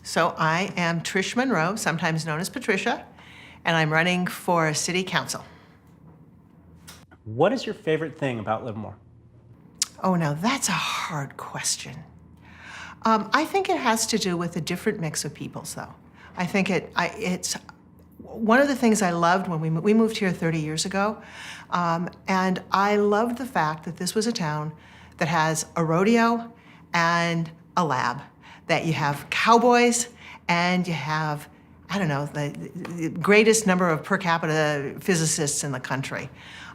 So I am Trish Munro, sometimes known as Patricia, and I'm running for City Council. What is your favorite thing about Livermore? Oh, now that's a hard question. I think it has to do with a different mix of peoples, though. I think it's one of the things I loved when we moved here 30 years ago, and I loved the fact that this was a town that has a rodeo and a lab, that you have cowboys and you have, I don't know, the greatest number of per capita physicists in the country,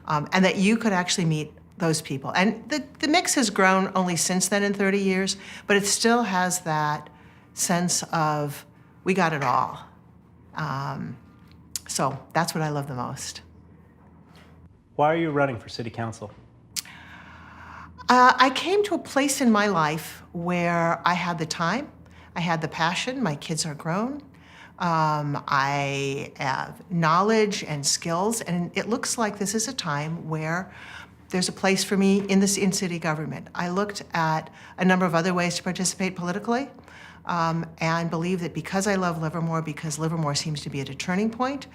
and that you could actually meet those people. And the mix has grown only since then in 30 years, but it still has that sense of we got it all. So that's what I love the most. Why are you running for City Council? I came to a place in my life where I had the time, I had the passion, my kids are grown, I have knowledge and skills, and it looks like this is a time where there's a place for me in city government. I looked at a number of other ways to participate politically, and believe that because I love Livermore, because Livermore seems to be at a turning point,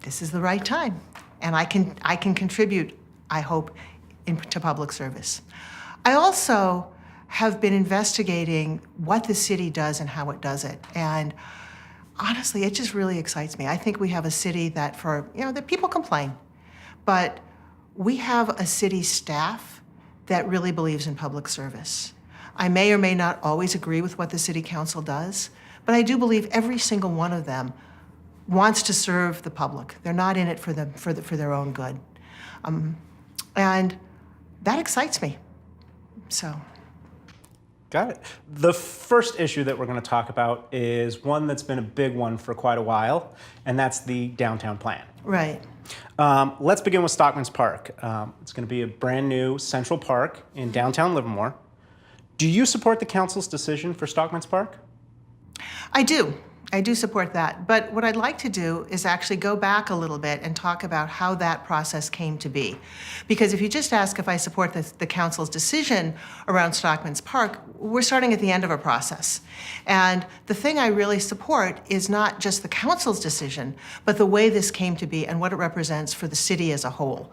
this is the right time. And I can contribute, I hope, to public service. I also have been investigating what the city does and how it does it. And honestly, it just really excites me. I think we have a city that that people complain, but we have a city staff that really believes in public service. I may or may not always agree with what the city council does, but I do believe every single one of them wants to serve the public. They're not in it for their own good. And that excites me, so. Got it. The first issue that we're going to talk about is one that's been a big one for quite a while, and that's the downtown plan. Right. Let's begin with Stockman's Park. It's going to be a brand new central park in downtown Livermore. Do you support the council's decision for Stockman's Park? I do. I do support that. But what I'd like to do is actually go back a little bit and talk about how that process came to be. Because if you just ask if I support the council's decision around Stockman's Park, we're starting at the end of a process. And the thing I really support is not just the council's decision, but the way this came to be and what it represents for the city as a whole.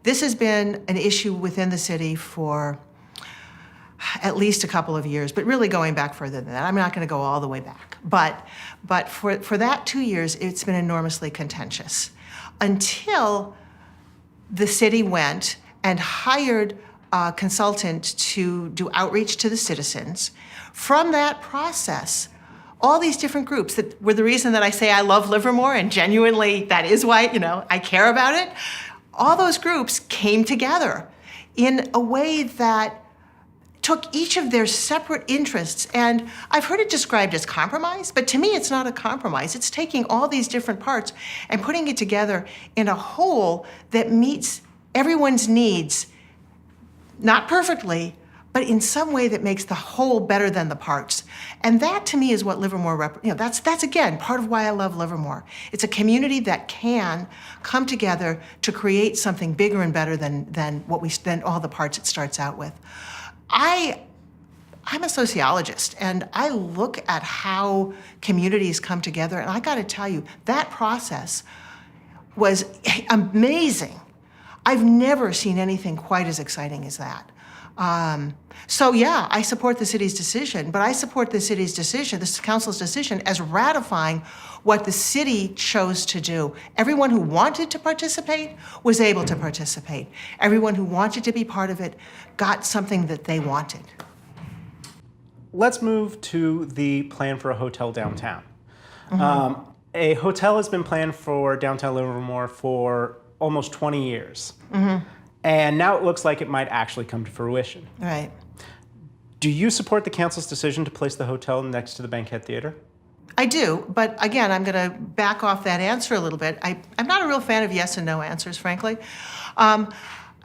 This has been an issue within the city for at least a couple of years, but really going back further than that. I'm not going to go all the way back. But for that 2 years, it's been enormously contentious until the city went and hired a consultant to do outreach to the citizens. From that process, all these different groups that were the reason that I say I love Livermore, and genuinely that is why, I care about it. All those groups came together in a way that took each of their separate interests, and I've heard it described as compromise, but to me it's not a compromise. It's taking all these different parts and putting it together in a whole that meets everyone's needs, not perfectly, but in some way that makes the whole better than the parts. And that to me is what Livermore, that's again part of why I love Livermore. It's a community that can come together to create something bigger and better than all the parts it starts out with. I'm a sociologist, and I look at how communities come together, and I gotta tell you, that process was amazing. I've never seen anything quite as exciting as that. So yeah, I support the city's decision, but I support the city's decision, this council's decision, as ratifying what the city chose to do. Everyone who wanted to participate was able to participate. Everyone who wanted to be part of it got something that they wanted. Let's move to the plan for a hotel downtown. Mm-hmm. A hotel has been planned for downtown Livermore for almost 20 years. Mm-hmm. And now it looks like it might actually come to fruition. Right. Do you support the council's decision to place the hotel next to the Bankhead Theater? I do, but again, I'm going to back off that answer a little bit. I'm not a real fan of yes and no answers, frankly.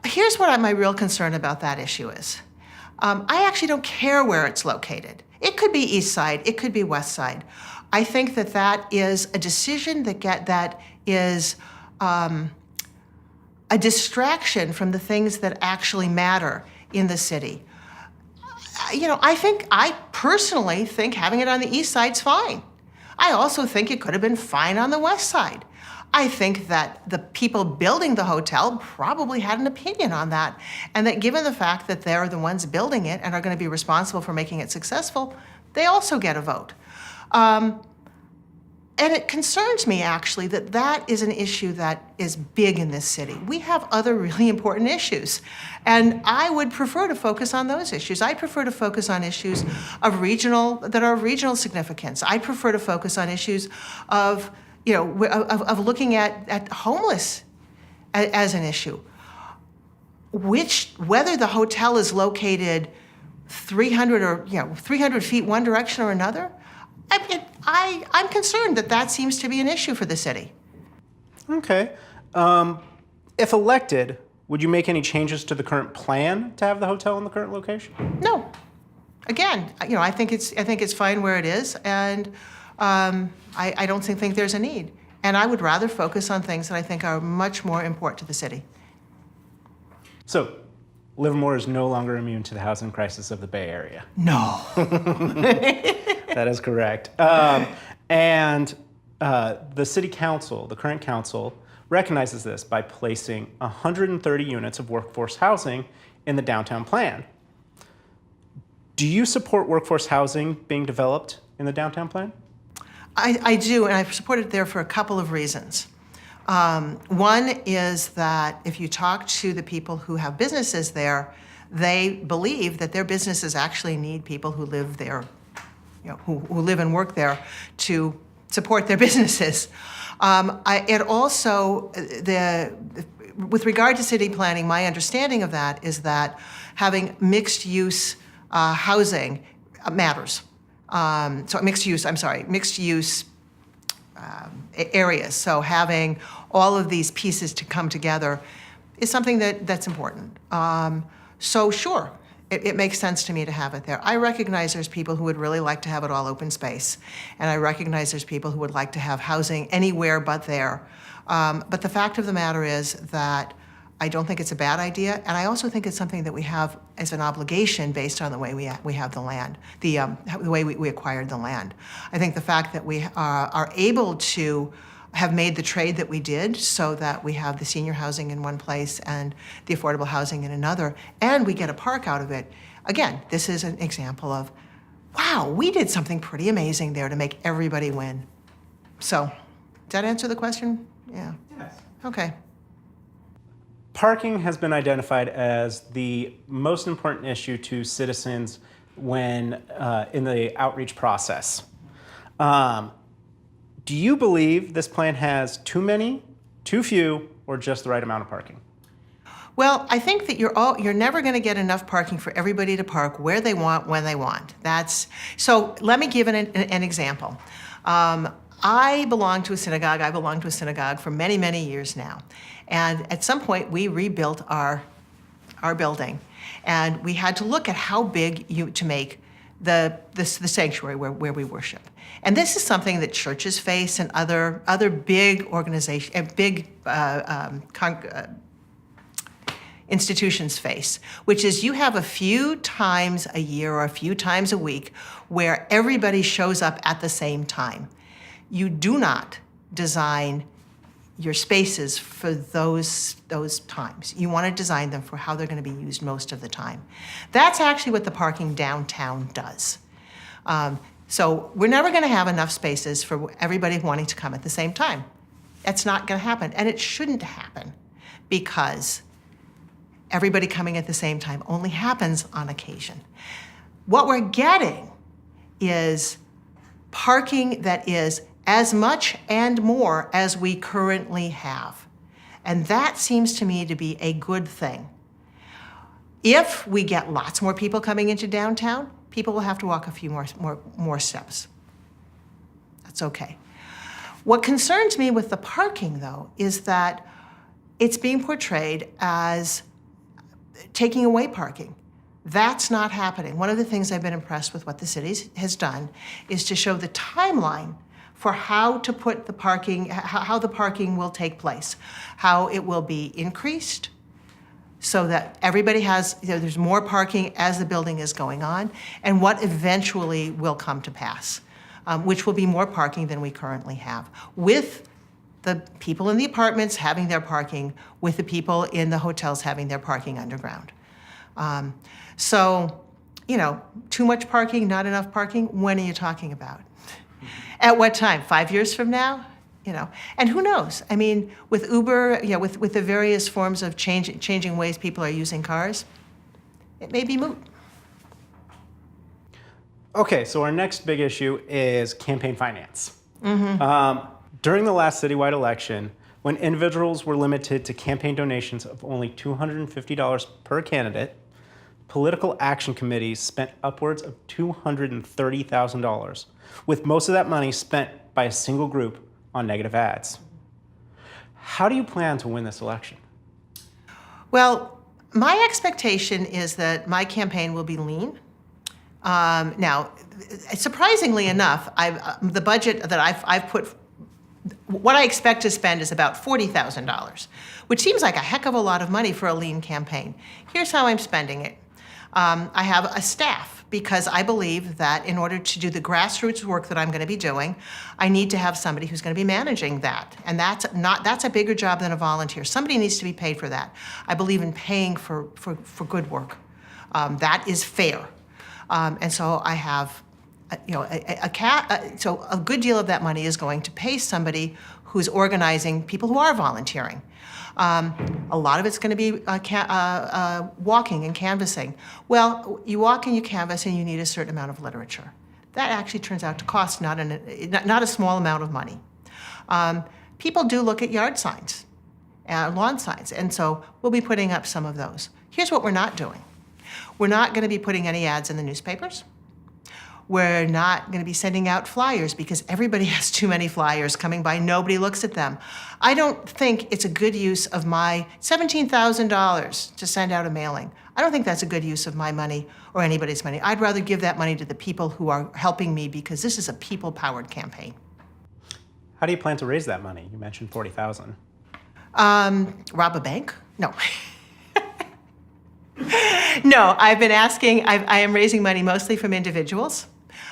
Here's what my real concern about that issue is. I actually don't care where it's located. It could be east side, it could be west side. I think that is a decision that is a distraction from the things that actually matter in the city. I personally think having it on the east side's fine. I also think it could have been fine on the west side. I think that the people building the hotel probably had an opinion on that, and that given the fact that they're the ones building it and are going to be responsible for making it successful, they also get a vote. And it concerns me, actually, that that is an issue that is big in this city. We have other really important issues, and I would prefer to focus on those issues. I prefer to focus on issues of regional significance. I prefer to focus on issues of looking at homeless as an issue. Whether the hotel is located 300 feet one direction or another, I'm concerned that seems to be an issue for the city. Okay. If elected, would you make any changes to the current plan to have the hotel in the current location? No. Again, I think it's fine where it is, and I don't think there's a need. And I would rather focus on things that I think are much more important to the city. So, Livermore is no longer immune to the housing crisis of the Bay Area. No. That is correct. And the city council, the current council, recognizes this by placing 130 units of workforce housing in the downtown plan. Do you support workforce housing being developed in the downtown plan? I do, and I support it there for a couple of reasons. One is that if you talk to the people who have businesses there, they believe that their businesses actually need people who live there, who live and work there to support their businesses. With regard to city planning, my understanding of that is that having mixed use housing matters. Mixed use areas. So having all of these pieces to come together is something that's important. So sure, it makes sense to me to have it there. I recognize there's people who would really like to have it all open space, and I recognize there's people who would like to have housing anywhere but there. But the fact of the matter is that I don't think it's a bad idea, and I also think it's something that we have as an obligation based on the way we have the land, the way we acquired the land. I think the fact that we are able to have made the trade that we did so that we have the senior housing in one place and the affordable housing in another, and we get a park out of it. Again, this is an example of, wow, we did something pretty amazing there to make everybody win. So, does that answer the question? Yeah. Yes. Okay. Parking has been identified as the most important issue to citizens when in the outreach process. Do you believe this plan has too many, too few, or just the right amount of parking? Well, I think that you're never going to get enough parking for everybody to park where they want, when they want. So let me give an example. I belong to a synagogue. I belong to a synagogue for many, many years now. And at some point, we rebuilt our building. And we had to look at how big to make the sanctuary where we worship. And this is something that churches face and other big organizations, institutions face, which is you have a few times a year or a few times a week where everybody shows up at the same time. You do not design your spaces for those times. You want to design them for how they're going to be used most of the time. That's actually what the parking downtown does. So we're never going to have enough spaces for everybody wanting to come at the same time. That's not going to happen, and it shouldn't happen, because everybody coming at the same time only happens on occasion. What we're getting is parking that is as much and more as we currently have. And that seems to me to be a good thing. If we get lots more people coming into downtown, people will have to walk a few more steps. That's okay. What concerns me with the parking, though, is that it's being portrayed as taking away parking. That's not happening. One of the things I've been impressed with what the city has done is to show the timeline for how to put the parking, how the parking will take place, how it will be increased, so that everybody has, there's more parking as the building is going on, and what eventually will come to pass, which will be more parking than we currently have, with the people in the apartments having their parking, with the people in the hotels having their parking underground. So, too much parking, not enough parking, when are you talking about? At what time? 5 years from now? And who knows? I mean, with Uber, with the various forms of changing ways people are using cars, it may be moot. Okay, so our next big issue is campaign finance. During the last citywide election, when individuals were limited to campaign donations of only $250 per candidate, political action committees spent upwards of $230,000, with most of that money spent by a single group on negative ads. How do you plan to win this election? Well, my expectation is that my campaign will be lean. Now, surprisingly enough, the budget that I've put, what I expect to spend is about $40,000, which seems like a heck of a lot of money for a lean campaign. Here's how I'm spending it. I have a staff, because I believe that in order to do the grassroots work that I'm going to be doing, I need to have somebody who's going to be managing that. And that's a bigger job than a volunteer. Somebody needs to be paid for that. I believe in paying for good work. That is fair. And so I have, so a good deal of that money is going to pay somebody who's organizing people who are volunteering. A lot of it's going to be walking and canvassing. Well, you walk and you canvass and you need a certain amount of literature. That actually turns out to cost not a small amount of money. People do look at yard signs, lawn signs, and so we'll be putting up some of those. Here's what we're not doing. We're not going to be putting any ads in the newspapers. We're not going to be sending out flyers because everybody has too many flyers coming by. Nobody looks at them. I don't think it's a good use of my $17,000 to send out a mailing. I don't think that's a good use of my money or anybody's money. I'd rather give that money to the people who are helping me, because this is a people-powered campaign. How do you plan to raise that money? You mentioned $40,000. Rob a bank? No. No, I've been asking, I am raising money mostly from individuals.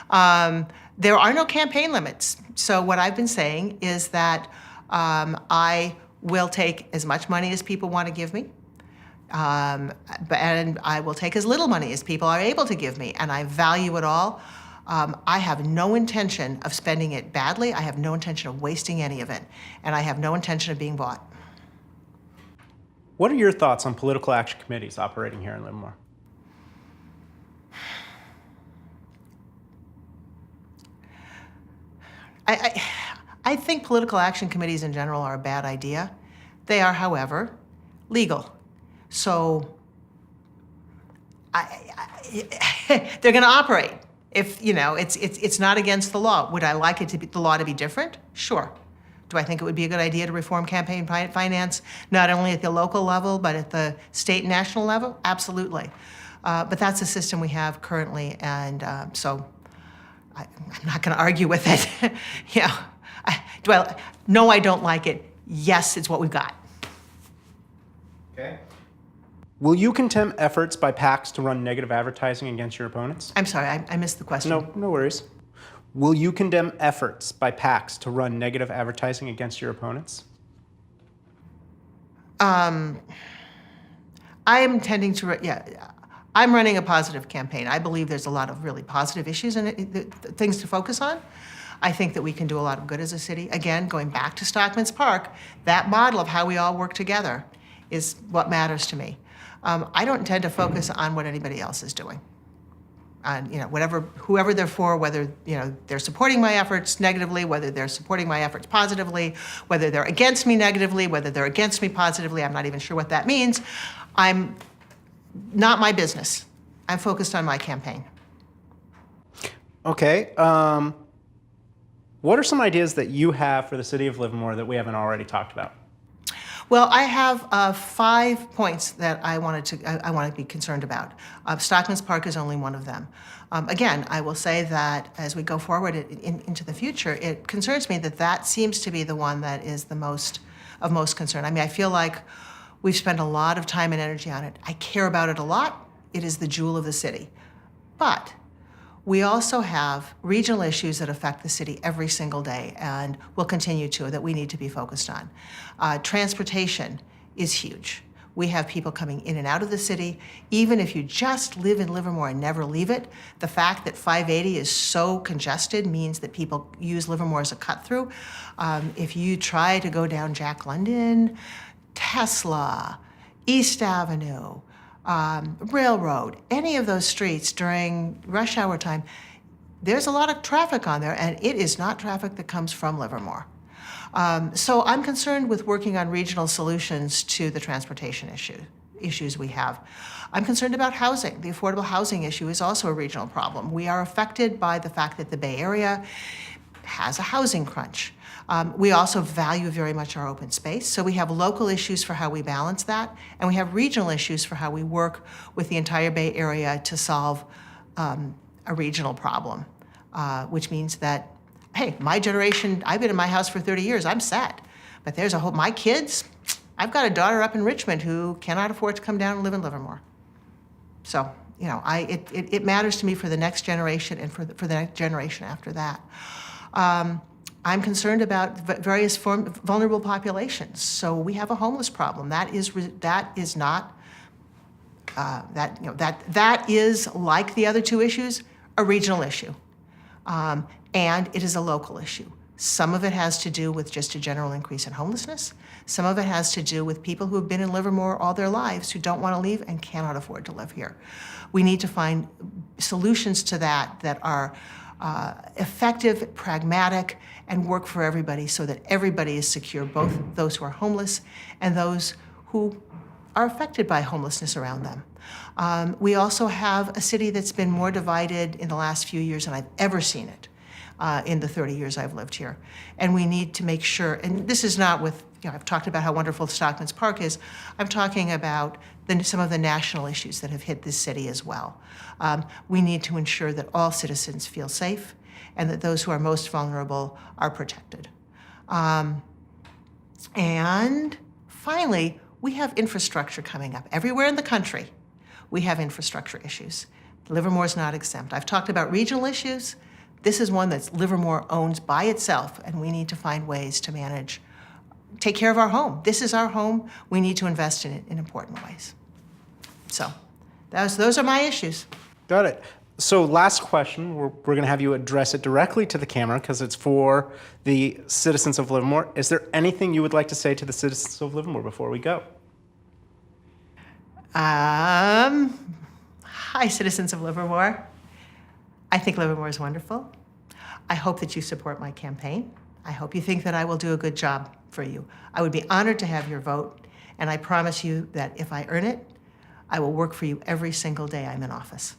There are no campaign limits. So what I've been saying is that I will take as much money as people want to give me. And I will take as little money as people are able to give me. And I value it all. I have no intention of spending it badly. I have no intention of wasting any of it. And I have no intention of being bought. What are your thoughts on political action committees operating here in Livermore? I think political action committees in general are a bad idea. They are, however, legal. So they're going to operate. If it's not against the law. Would I like the law to be different? Sure. Do I think it would be a good idea to reform campaign finance, not only at the local level, but at the state and national level? Absolutely. But that's the system we have currently, and so I'm not going to argue with it. No, I don't like it. Yes, it's what we've got. Okay. Will you condemn efforts by PACs to run negative advertising against your opponents? I'm sorry, I missed the question. No worries. Will you condemn efforts by PACs to run negative advertising against your opponents? I'm intending to, I'm running a positive campaign. I believe there's a lot of really positive issues and things to focus on. I think that we can do a lot of good as a city. Again, going back to Stockman's Park, that model of how we all work together is what matters to me. I don't intend to focus on what anybody else is doing. Whoever they're for, whether they're supporting my efforts negatively, whether they're supporting my efforts positively, whether they're against me negatively, whether they're against me positively, I'm not even sure what that means. I'm not my business. I'm focused on my campaign. Okay. What are some ideas that you have for the City of Livermore that we haven't already talked about? Well, I have 5 points that I want to be concerned about. Stockman's Park is only one of them. Again, I will say that as we go forward into the future, it concerns me that seems to be the one that is of most concern. I mean, I feel like We've spent a lot of time and energy on it. I care about it a lot. It is the jewel of the city. But we also have regional issues that affect the city every single day and will continue to, that we need to be focused on. Transportation is huge. We have people coming in and out of the city. Even if you just live in Livermore and never leave it, the fact that 580 is so congested means that people use Livermore as a cut-through. If you try to go down Jack London, Tesla, East Avenue, Railroad, any of those streets during rush hour time, there's a lot of traffic on there, and it is not traffic that comes from Livermore. So I'm concerned with working on regional solutions to the transportation issues we have. I'm concerned about housing. The affordable housing issue is also a regional problem. We are affected by the fact that the Bay Area has a housing crunch. We also value very much our open space, so we have local issues for how we balance that, and we have regional issues for how we work with the entire Bay Area to solve a regional problem, which means that, hey, my generation, I've been in my house for 30 years, I'm set. But there's my kids, I've got a daughter up in Richmond who cannot afford to come down and live in Livermore. So, it matters to me for the next generation and for the next generation after that. I'm concerned about various vulnerable populations. So we have a homeless problem. That is like the other two issues, a regional issue. And it is a local issue. Some of it has to do with just a general increase in homelessness. Some of it has to do with people who have been in Livermore all their lives who don't want to leave and cannot afford to live here. We need to find solutions to that are effective, pragmatic, and work for everybody so that everybody is secure, both those who are homeless and those who are affected by homelessness around them. We also have a city that's been more divided in the last few years than I've ever seen it in the 30 years I've lived here. And we need to make sure, and this is not with, I've talked about how wonderful Stockman's Park is, I'm talking about some of the national issues that have hit this city as well. We need to ensure that all citizens feel safe and that those who are most vulnerable are protected. And finally, we have infrastructure coming up. Everywhere in the country, we have infrastructure issues. Livermore's not exempt. I've talked about regional issues. This is one that Livermore owns by itself, and we need to find ways to take care of our home. This is our home. We need to invest in it in important ways. So those are my issues. Got it. So last question, we're going to have you address it directly to the camera because it's for the citizens of Livermore. Is there anything you would like to say to the citizens of Livermore before we go? Hi, citizens of Livermore. I think Livermore is wonderful. I hope that you support my campaign. I hope you think that I will do a good job for you. I would be honored to have your vote, and I promise you that if I earn it, I will work for you every single day I'm in office.